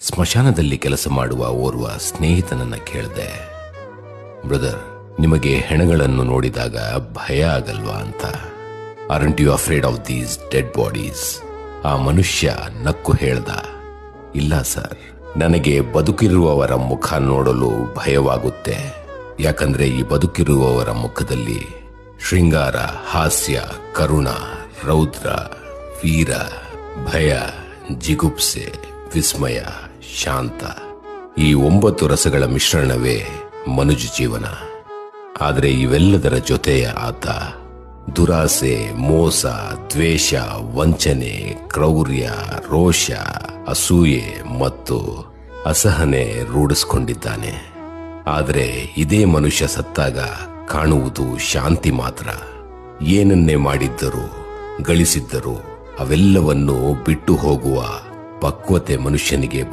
ಸ್ಮಶಾನದಲ್ಲಿ ಕೆಲಸ ಮಾಡುವ ಓರ್ವ ಸ್ನೇಹಿತನನ್ನ ಕೇಳಿದೆ, ಬ್ರದರ್, ನಿಮಗೆ ಹೆಣಗಳನ್ನು ನೋಡಿದಾಗ ಭಯ ಆಗಲ್ವಾ ಅಂತ. Aren't you afraid of these dead bodies? ಆ ಮನುಷ್ಯ ನಕ್ಕು ಹೇಳ್ದ, ಇಲ್ಲ ಸರ್, ನನಗೆ ಬದುಕಿರುವವರ ಮುಖ ನೋಡಲು ಭಯವಾಗುತ್ತೆ. ಯಾಕಂದ್ರೆ ಈ ಬದುಕಿರುವವರ ಮುಖದಲ್ಲಿ ಶೃಂಗಾರ, ಹಾಸ್ಯ, ಕರುಣ, ರೌದ್ರ, ವೀರ, ಭಯ, ಜಿಗುಪ್ಸೆ, ವಿಸ್ಮಯ, ಶಾಂತ, ಈ 9 ರಸಗಳ ಮಿಶ್ರಣವೇ ಮನುಜ ಜೀವನ. ಆದರೆ ಇವೆಲ್ಲದರ ಜೊತೆಯ ಆತ ದುರಾಸೆ, ಮೋಸ, ದ್ವೇಷ, ವಂಚನೆ, ಕ್ರೌರ್ಯ, ರೋಷ, ಅಸೂಯೆ ಮತ್ತು ಅಸಹನೆ ರೂಢಿಸಿಕೊಂಡಿದ್ದಾನೆ. ಆದರೆ ಇದೇ ಮನುಷ್ಯ ಸತ್ತಾಗ ಕಾಣುವುದು ಶಾಂತಿ ಮಾತ್ರ. ಏನನ್ನೇ ಮಾಡಿದ್ದರೂ, ಗಳಿಸಿದ್ದರೂ ಅವೆಲ್ಲವನ್ನೂ ಬಿಟ್ಟು ಹೋಗುವ ಪಕ್ವತೆ ಮನುಷ್ಯನಿಗೆ